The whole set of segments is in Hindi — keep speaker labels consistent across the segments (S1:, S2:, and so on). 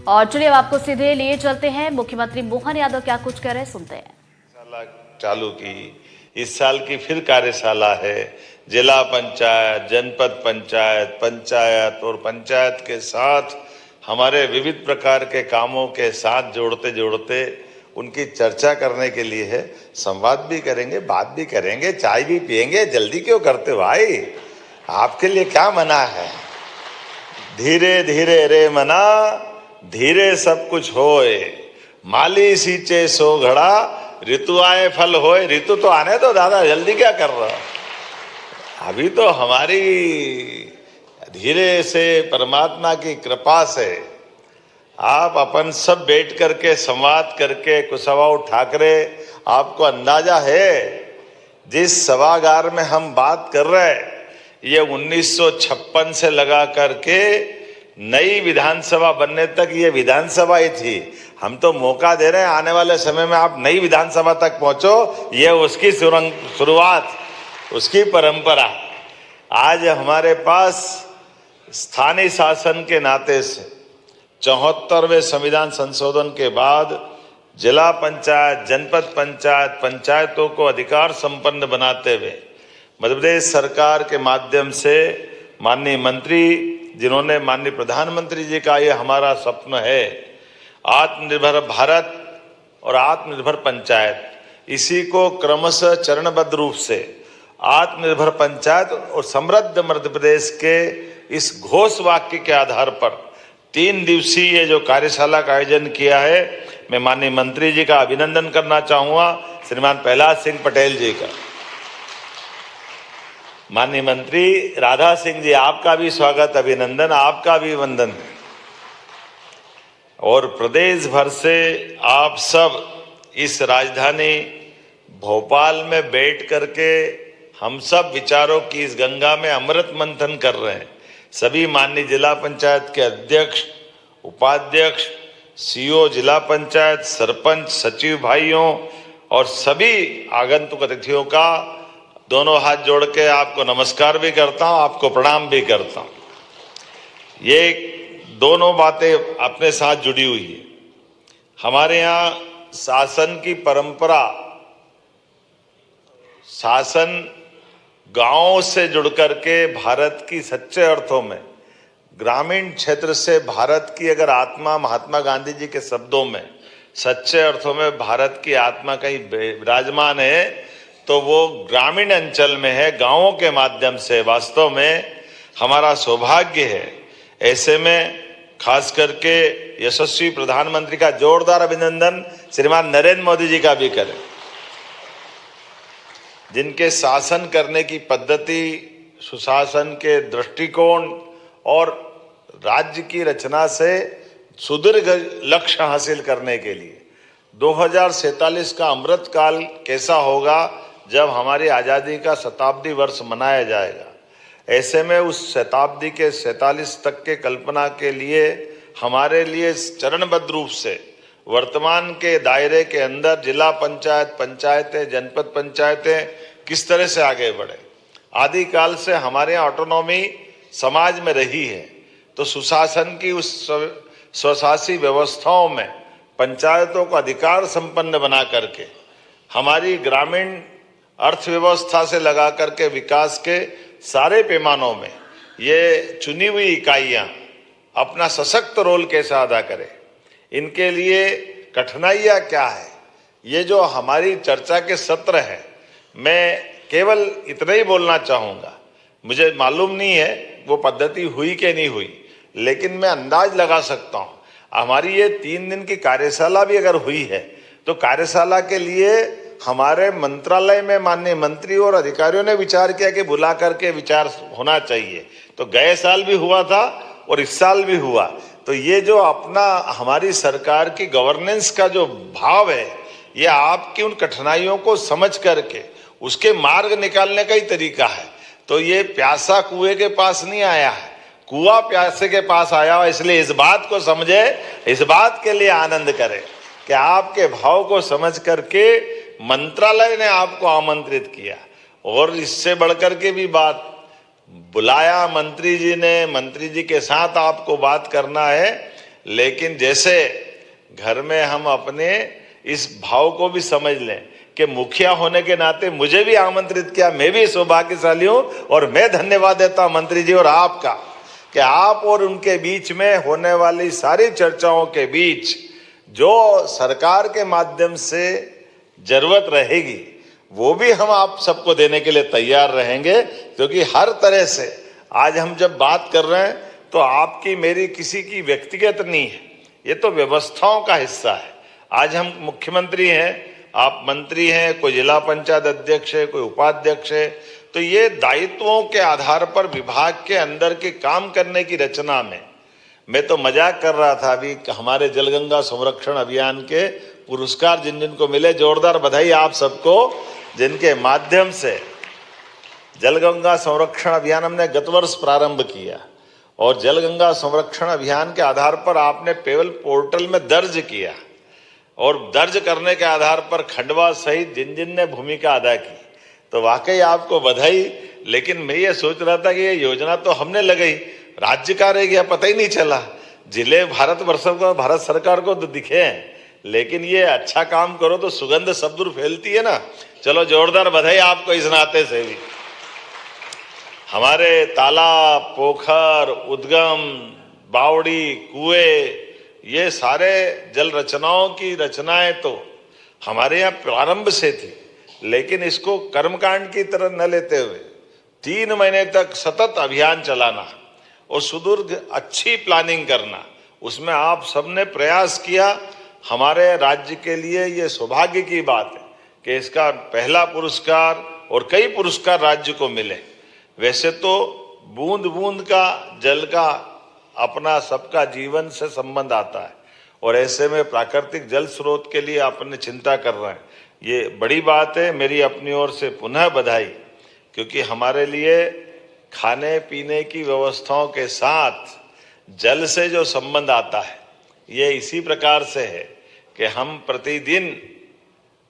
S1: और चलिए अब आपको सीधे लिए चलते हैं, मुख्यमंत्री मोहन यादव क्या कुछ कह रहे हैं, सुनते हैं।
S2: चालू की इस साल की फिर कार्यशाला है। जिला पंचायत, जनपद पंचायत, पंचायत और पंचायत के साथ हमारे विविध प्रकार के कामों के साथ जोड़ते जोड़ते उनकी चर्चा करने के लिए है। संवाद भी करेंगे, बात भी करेंगे, चाय भी पिएंगे। जल्दी क्यों करते हो भाई? आपके लिए क्या मना है? धीरे धीरे रे मना, धीरे सब कुछ होए। माली सींचे सो घड़ा, ऋतु आए फल होए। ऋतु तो आने दो दादा, जल्दी क्या कर रहा? अभी तो हमारी धीरे से परमात्मा की कृपा से आप अपन सब बैठ करके संवाद करके कुशवाऊ ठाकरे, आपको अंदाजा है जिस सभागार में हम बात कर रहे हैं ये 1956 से लगा करके नई विधानसभा बनने तक ये विधानसभा ही थी। हम तो मौका दे रहे हैं आने वाले समय में आप नई विधानसभा तक पहुंचो, ये उसकी शुरुआत, उसकी परंपरा। आज हमारे पास स्थानीय शासन के नाते से 74वें संविधान संशोधन के बाद जिला पंचायत, जनपद पंचायत, पंचायतों को अधिकार संपन्न बनाते हुए मध्य प्रदेश सरकार के माध्यम से माननीय मंत्री, जिन्होंने माननीय प्रधानमंत्री जी का ये हमारा स्वप्न है आत्मनिर्भर भारत और आत्मनिर्भर पंचायत, इसी को क्रमशः चरणबद्ध रूप से आत्मनिर्भर पंचायत और समृद्ध मध्य प्रदेश के इस घोष वाक्य के आधार पर 3 दिवसीय ये जो कार्यशाला का आयोजन किया है, मैं माननीय मंत्री जी का अभिनंदन करना चाहूंगा, श्रीमान प्रहलाद सिंह पटेल जी का। माननीय मंत्री राधा सिंह जी, आपका भी स्वागत, अभिनंदन, आपका भी वंदन। और प्रदेश भर से आप सब इस राजधानी भोपाल में बैठ करके हम सब विचारों की इस गंगा में अमृत मंथन कर रहे हैं। सभी माननीय जिला पंचायत के अध्यक्ष, उपाध्यक्ष, सीओ जिला पंचायत, सरपंच, सचिव भाइयों और सभी आगंतुक अतिथियों का दोनों हाथ जोड़ के आपको नमस्कार भी करता हूं, आपको प्रणाम भी करता हूं। ये दोनों बातें अपने साथ जुड़ी हुई है। हमारे यहाँ शासन की परंपरा, शासन गांवों से जुड़ करके भारत की सच्चे अर्थों में, ग्रामीण क्षेत्र से भारत की अगर आत्मा, महात्मा गांधी जी के शब्दों में सच्चे अर्थों में भारत की आत्मा कहीं विराजमान है तो वो ग्रामीण अंचल में है, गांवों के माध्यम से। वास्तव में हमारा सौभाग्य है। ऐसे में खास करके यशस्वी प्रधानमंत्री का जोरदार अभिनंदन श्रीमान नरेंद्र मोदी जी का भी करें, जिनके शासन करने की पद्धति, सुशासन के दृष्टिकोण और राज्य की रचना से सुदीर्घ लक्ष्य हासिल करने के लिए 2047 का अमृत काल कैसा होगा जब हमारी आज़ादी का शताब्दी वर्ष मनाया जाएगा। ऐसे में उस शताब्दी के 47 तक के कल्पना के लिए हमारे लिए चरणबद्ध रूप से वर्तमान के दायरे के अंदर जिला पंचायत, पंचायतें, जनपद पंचायतें किस तरह से आगे बढ़े। आदिकाल से हमारे यहाँ ऑटोनॉमी समाज में रही है, तो सुशासन की उस स्वशासी व्यवस्थाओं में पंचायतों को अधिकार संपन्न बना करके हमारी ग्रामीण अर्थव्यवस्था से लगा करके विकास के सारे पैमानों में ये चुनी हुई इकाइयां अपना सशक्त रोल कैसे अदा करें, इनके लिए कठिनाइयां क्या है, ये जो हमारी चर्चा के सत्र है, मैं केवल इतना ही बोलना चाहूँगा। मुझे मालूम नहीं है वो पद्धति हुई कि नहीं हुई, लेकिन मैं अंदाज लगा सकता हूँ हमारी ये 3 दिन की कार्यशाला भी अगर हुई है तो कार्यशाला के लिए हमारे मंत्रालय में माननीय मंत्री और अधिकारियों ने विचार किया कि बुला करके विचार होना चाहिए। तो गए साल भी हुआ था और इस साल भी हुआ। तो ये जो अपना हमारी सरकार की गवर्नेंस का जो भाव है, ये आपकी उन कठिनाइयों को समझ करके उसके मार्ग निकालने का ही तरीका है। तो ये प्यासा कुएं के पास नहीं आया है, कुआं प्यासे के पास आया हो। इसलिए इस बात को समझे, इस बात के लिए आनंद करें कि आपके भाव को समझ करके मंत्रालय ने आपको आमंत्रित किया। और इससे बढ़कर के भी बात बुलाया मंत्री जी ने, मंत्री जी के साथ आपको बात करना है। लेकिन जैसे घर में हम अपने इस भाव को भी समझ लें कि मुखिया होने के नाते मुझे भी आमंत्रित किया, मैं भी सौभाग्यशाली हूं और मैं धन्यवाद देता हूं मंत्री जी और आपका कि आप और उनके बीच में होने वाली सारी चर्चाओं के बीच जो सरकार के माध्यम से जरूरत रहेगी वो भी हम आप सबको देने के लिए तैयार रहेंगे, क्योंकि हर तरह से आज हम जब बात कर रहे हैं तो आपकी मेरी किसी की व्यक्तिगत नहीं है, ये तो व्यवस्थाओं का हिस्सा है। आज हम मुख्यमंत्री हैं, आप मंत्री हैं, कोई जिला पंचायत अध्यक्ष है, कोई उपाध्यक्ष है, तो ये दायित्वों के आधार पर विभाग के अंदर के काम करने की रचना में मैं तो मजाक कर रहा था अभी, हमारे जलगंगा संरक्षण अभियान के पुरस्कार जिन जिन को मिले, जोरदार बधाई आप सबको, जिनके माध्यम से जलगंगा संरक्षण अभियान हमने गत वर्ष प्रारंभ किया और जलगंगा संरक्षण अभियान के आधार पर आपने पेवल पोर्टल में दर्ज किया और दर्ज करने के आधार पर खंडवा सहित जिन जिन ने भूमिका अदा की, तो वाकई आपको बधाई। लेकिन मैं ये सोच रहा था कि ये योजना तो हमने लगाई, राज्य का रह गया, पता ही नहीं चला। जिले भारतवर्ष को, भारत सरकार को तो दिखे हैं, लेकिन ये अच्छा काम करो तो सुगंध सब दूर फैलती है ना। चलो जोरदार बधाई आपको इस नाते से भी। हमारे तालाब, पोखर, उद्गम, बावड़ी, कुएं, ये सारे जल रचनाओं की रचनाएं तो हमारे यहाँ प्रारंभ से थी, लेकिन इसको कर्मकांड की तरह न लेते हुए 3 महीने तक सतत अभियान चलाना और सुदूर अच्छी प्लानिंग करना, उसमें आप सबने प्रयास किया। हमारे राज्य के लिए ये सौभाग्य की बात है कि इसका पहला पुरस्कार और कई पुरस्कार राज्य को मिले। वैसे तो बूंद बूंद का जल का अपना सबका जीवन से संबंध आता है और ऐसे में प्राकृतिक जल स्रोत के लिए अपने चिंता कर रहे हैं, ये बड़ी बात है। मेरी अपनी ओर से पुनः बधाई, क्योंकि हमारे लिए खाने पीने की व्यवस्थाओं के साथ जल से जो संबंध आता है ये इसी प्रकार से है कि हम प्रतिदिन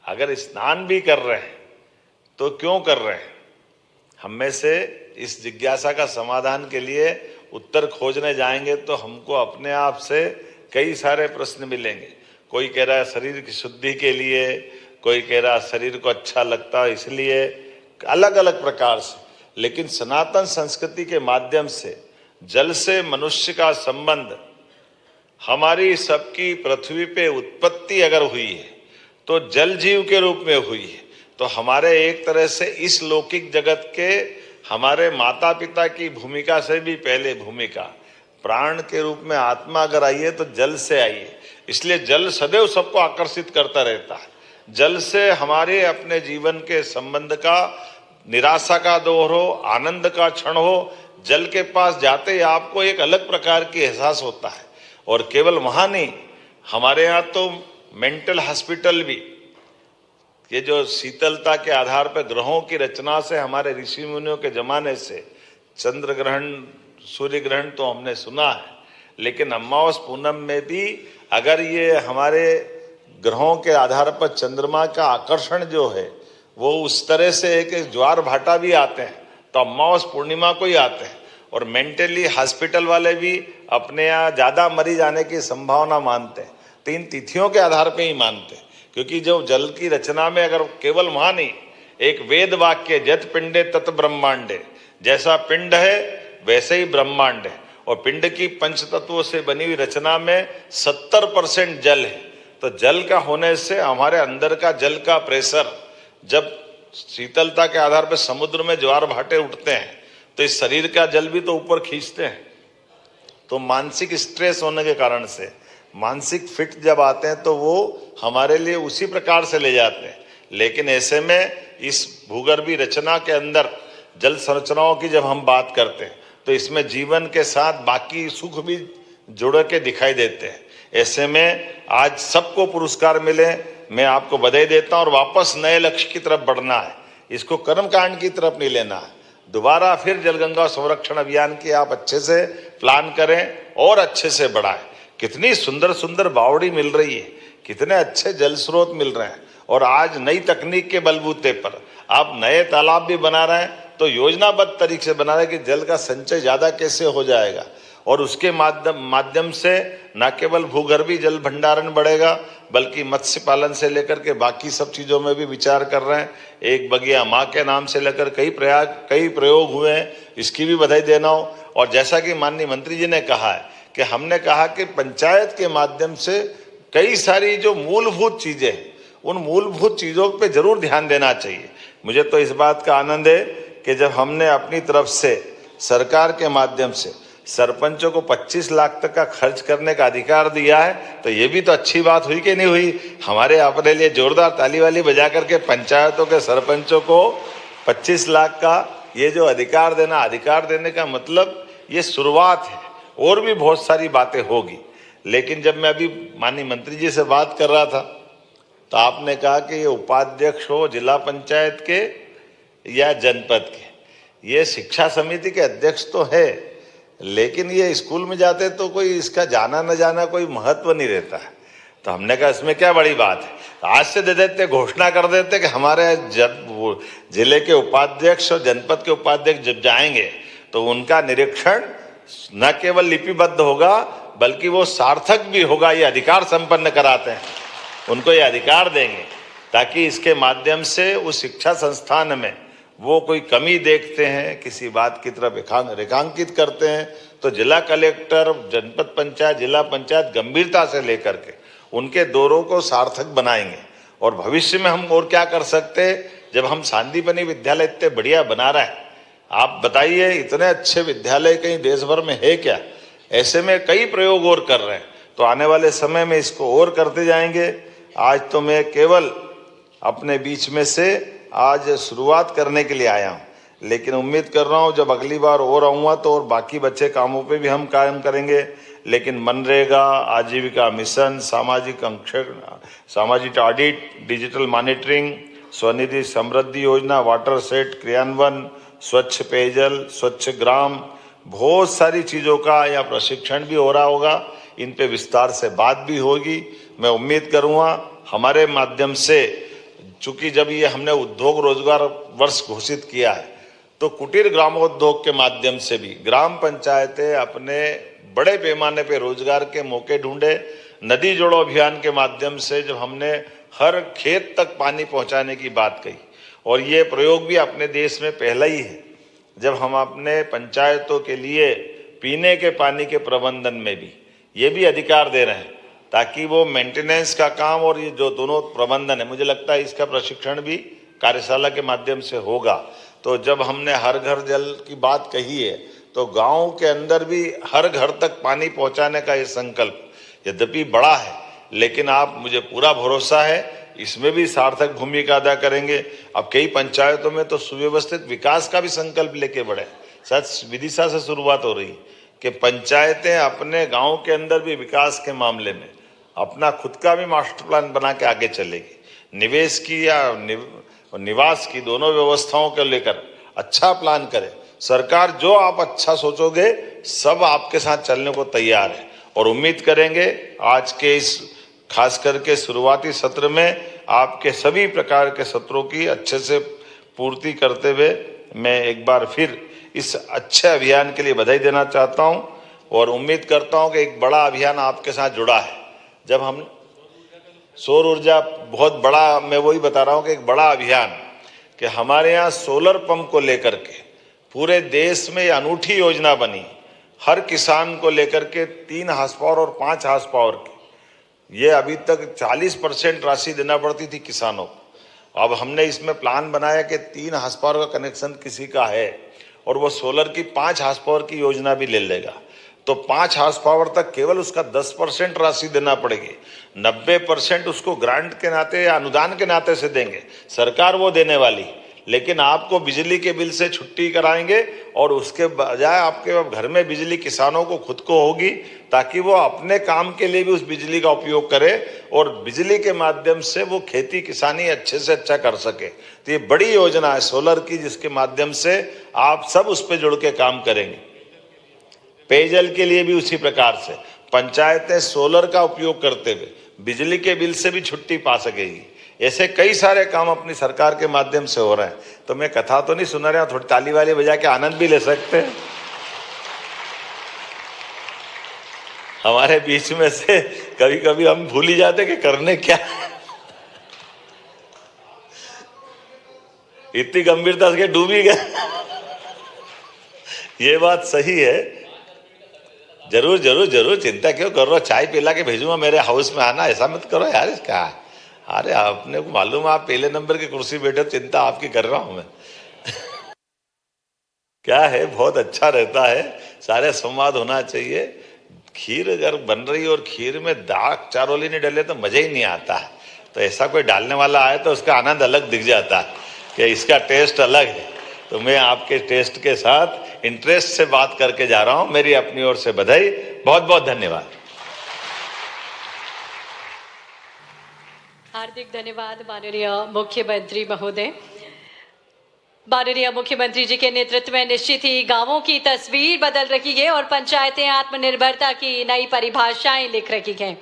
S2: अगर स्नान भी कर रहे हैं तो क्यों कर रहे हैं। हम में से इस जिज्ञासा का समाधान के लिए उत्तर खोजने जाएंगे तो हमको अपने आप से कई सारे प्रश्न मिलेंगे। कोई कह रहा है शरीर की शुद्धि के लिए, कोई कह रहा है शरीर को अच्छा लगता है इसलिए, अलग अलग प्रकार से। लेकिन सनातन संस्कृति के माध्यम से जल से मनुष्य का संबंध, हमारी सबकी पृथ्वी पे उत्पत्ति अगर हुई है तो जल जीव के रूप में हुई है, तो हमारे एक तरह से इस लौकिक जगत के हमारे माता पिता की भूमिका से भी पहले भूमिका प्राण के रूप में आत्मा अगर आई है तो जल से आई है। इसलिए जल सदैव सबको आकर्षित करता रहता है। जल से हमारे अपने जीवन के संबंध का, निराशा का दौर हो, आनंद का क्षण हो, जल के पास जाते ही आपको एक अलग प्रकार की एहसास होता है। और केवल वहां नहीं, हमारे यहाँ तो मेंटल हॉस्पिटल भी, ये जो शीतलता के आधार पर ग्रहों की रचना से हमारे ऋषि मुनियों के जमाने से चंद्र ग्रहण, सूर्य ग्रहण तो हमने सुना है, लेकिन अमावस पूनम में भी अगर ये हमारे ग्रहों के आधार पर चंद्रमा का आकर्षण जो है वो उस तरह से एक ज्वार भाटा भी आते हैं तो अमावस पूर्णिमा को ही आते हैं। और मेंटली हॉस्पिटल वाले भी अपने यहाँ ज्यादा मरीज आने की संभावना मानते हैं तो इन तिथियों के आधार पर ही मानते हैं, क्योंकि जो जल की रचना में अगर केवल वहां नहीं, एक वेद वाक्य जत पिंडे तत् ब्रह्मांडे, जैसा पिंड है वैसे ही ब्रह्मांड है। और पिंड की पंच तत्वों से बनी हुई रचना में 70% जल है, तो जल का होने से हमारे अंदर का जल का प्रेशर, जब शीतलता के आधार पर समुद्र में ज्वार भाटे उठते हैं तो इस शरीर का जल भी तो ऊपर खींचते हैं। तो मानसिक स्ट्रेस होने के कारण से मानसिक फिट जब आते हैं तो वो हमारे लिए उसी प्रकार से ले जाते हैं। लेकिन ऐसे में इस भूगर्भीय रचना के अंदर जल संरचनाओं की जब हम बात करते हैं तो इसमें जीवन के साथ बाकी सुख भी जुड़ के दिखाई देते हैं। ऐसे में आज सबको पुरस्कार मिले, मैं आपको बधाई देता हूं। और वापस नए लक्ष्य की तरफ बढ़ना है, इसको कर्मकांड की तरफ नहीं लेना है। दोबारा फिर जलगंगा संरक्षण अभियान की आप अच्छे से प्लान करें और अच्छे से बढ़ाएं। कितनी सुंदर सुंदर बावड़ी मिल रही है, कितने अच्छे जल स्रोत मिल रहे हैं, और आज नई तकनीक के बलबूते पर आप नए तालाब भी बना रहे हैं तो योजनाबद्ध तरीके से बना रहे हैं कि जल का संचय ज्यादा कैसे हो जाएगा। और उसके माध्यम से न केवल भूगर्भीय जल भंडारण बढ़ेगा बल्कि मत्स्य पालन से लेकर के बाकी सब चीजों में भी विचार कर रहे हैं। एक बगिया माँ के नाम से लेकर कई प्रयोग हुए हैं, इसकी भी बधाई देना हो। और जैसा कि माननीय मंत्री जी ने कहा है कि हमने कहा कि पंचायत के माध्यम से कई सारी जो मूलभूत चीजें हैं उन मूलभूत चीजों पे जरूर ध्यान देना चाहिए। मुझे तो इस बात का आनंद है कि जब हमने अपनी तरफ से सरकार के माध्यम से सरपंचों को 25 लाख तक का खर्च करने का अधिकार दिया है तो ये भी तो अच्छी बात हुई कि नहीं हुई। हमारे अपने लिए जोरदार ताली वाली बजा करके पंचायतों के सरपंचों को 25 लाख का ये जो अधिकार देने का मतलब ये शुरुआत है, और भी बहुत सारी बातें होगी। लेकिन जब मैं अभी माननीय मंत्री जी से बात कर रहा था तो आपने कहा कि ये उपाध्यक्ष हो जिला पंचायत के या जनपद के, ये शिक्षा समिति के अध्यक्ष तो है, लेकिन ये स्कूल में जाते तो कोई इसका जाना न जाना कोई महत्व नहीं रहता है। तो हमने कहा इसमें क्या बड़ी बात है, आज से दे देते, घोषणा कर देते कि हमारे जिले के उपाध्यक्ष और जनपद के उपाध्यक्ष जब जाएंगे तो उनका निरीक्षण न केवल लिपिबद्ध होगा बल्कि वो सार्थक भी होगा। ये अधिकार संपन्न कराते हैं, उनको ये अधिकार देंगे ताकि इसके माध्यम से उस शिक्षा संस्थान में वो कोई कमी देखते हैं, किसी बात की तरफ रेखांकित करते हैं तो जिला कलेक्टर, जनपद पंचायत, जिला पंचायत गंभीरता से लेकर के उनके दौरों को सार्थक बनाएंगे। और भविष्य में हम और क्या कर सकते हैं, जब हम सांदीपनि विद्यालय इतने बढ़िया बना रहे हैं, आप बताइए इतने अच्छे विद्यालय कहीं देश भर में है क्या? ऐसे में कई प्रयोग और कर रहे हैं, तो आने वाले समय में इसको और करते जाएंगे। आज तो मैं केवल अपने बीच में से आज शुरुआत करने के लिए आया हूँ, लेकिन उम्मीद कर रहा हूँ जब अगली बार और आऊँगा तो और बाकी बच्चे कामों पे भी हम कायम करेंगे। लेकिन मनरेगा, आजीविका मिशन, सामाजिक ऑडिट, डिजिटल मॉनिटरिंग, स्वनिधि समृद्धि योजना, वाटर सेट क्रियान्वयन, स्वच्छ पेयजल, स्वच्छ ग्राम, बहुत सारी चीज़ों का या प्रशिक्षण भी हो रहा होगा। इन पे विस्तार से बात भी होगी। मैं उम्मीद करूँगा हमारे माध्यम से, चूंकि जब ये हमने उद्योग रोजगार वर्ष घोषित किया है तो कुटीर ग्रामोद्योग के माध्यम से भी ग्राम पंचायतें अपने बड़े पैमाने पे रोजगार के मौके ढूंढे। नदी जोड़ो अभियान के माध्यम से जब हमने हर खेत तक पानी पहुंचाने की बात कही, और ये प्रयोग भी अपने देश में पहला ही है जब हम अपने पंचायतों के लिए पीने के पानी के प्रबंधन में भी ये भी अधिकार दे रहे हैं ताकि वो मेंटेनेंस का काम और ये जो दोनों प्रबंधन है, मुझे लगता है इसका प्रशिक्षण भी कार्यशाला के माध्यम से होगा। तो जब हमने हर घर जल की बात कही है तो गांव के अंदर भी हर घर तक पानी पहुंचाने का ये संकल्प यद्यपि बड़ा है, लेकिन आप, मुझे पूरा भरोसा है इसमें भी सार्थक भूमिका अदा करेंगे। अब कई पंचायतों में तो सुव्यवस्थित विकास का भी संकल्प लेके बढ़े। सच विदिशा से शुरुआत हो रही कि पंचायतें अपने गांव के अंदर भी विकास के मामले में अपना खुद का भी मास्टर प्लान बना के आगे चलेगी। निवेश की या निवास की दोनों व्यवस्थाओं को लेकर अच्छा प्लान करें। सरकार जो आप अच्छा सोचोगे सब आपके साथ चलने को तैयार है, और उम्मीद करेंगे आज के इस खास करके शुरुआती सत्र में आपके सभी प्रकार के सत्रों की अच्छे से पूर्ति करते हुए मैं एक बार फिर इस अच्छे अभियान के लिए बधाई देना चाहता हूं, और उम्मीद करता हूं कि एक बड़ा अभियान आपके साथ जुड़ा है। जब हम सौर ऊर्जा बहुत बड़ा, मैं वही बता रहा हूं कि एक बड़ा अभियान कि हमारे यहाँ सोलर पंप को लेकर के पूरे देश में अनूठी योजना बनी। हर किसान को लेकर के 3 हार्स पावर और 5 हार्स पावर की, ये अभी तक 40% राशि देना पड़ती थी किसानों को। अब हमने इसमें प्लान बनाया कि 3 हार्स पावर का कनेक्शन किसी का है और वो सोलर की 5 हार्स पावर की योजना भी ले लेगा, तो 5 हार्स पावर तक केवल उसका 10% राशि देना पड़ेगी। 90% उसको ग्रांट के नाते या अनुदान के नाते से देंगे, सरकार वो देने वाली। लेकिन आपको बिजली के बिल से छुट्टी कराएंगे और उसके बजाय आपके घर में बिजली किसानों को खुद को होगी, ताकि वो अपने काम के लिए भी उस बिजली का उपयोग करे और बिजली के माध्यम से वो खेती किसानी अच्छे से अच्छा कर सके। तो ये बड़ी योजना है सोलर की, जिसके माध्यम से आप सब उस पर जुड़ के काम करेंगे। पेयजल के लिए भी उसी प्रकार से पंचायतें सोलर का उपयोग करते हुए बिजली के बिल से भी छुट्टी पा सकेगी। ऐसे कई सारे काम अपनी सरकार के माध्यम से हो रहे हैं। तो मैं कथा तो नहीं सुना रहा, थोड़ी ताली वाली बजा के आनंद भी ले सकते हैं। हमारे बीच में से कभी कभी हम भूल ही जाते कि करने क्या है। इतनी गंभीरता से डूब ही गए। ये बात सही है। जरूर जरूर जरूर, चिंता क्यों कर रहे हो, चाय पिला के भेजूंगा मेरे हाउस में, आना, ऐसा मत करो यार। इसका अरे आपने को मालूम है, आप पहले नंबर की कुर्सी बैठे, चिंता आपकी कर रहा हूं मैं। क्या है, बहुत अच्छा रहता है, सारे संवाद होना चाहिए। खीर अगर बन रही है और खीर में दाग चारोली नहीं डले तो मजा ही नहीं आता है। तो ऐसा कोई डालने वाला आए तो उसका आनंद अलग दिख जाता है कि इसका टेस्ट अलग है। तो मैं आपके टेस्ट के साथ इंटरेस्ट से बात करके जा रहा हूं। मेरी अपनी ओर से बधाई, बहुत बहुत धन्यवाद।
S3: हार्दिक धन्यवाद माननीय मुख्यमंत्री महोदय। माननीय मुख्यमंत्री जी के नेतृत्व में निश्चित ही गांवों की तस्वीर बदल रखी है और पंचायतें आत्मनिर्भरता की नई परिभाषाएं लिख रखी हैं।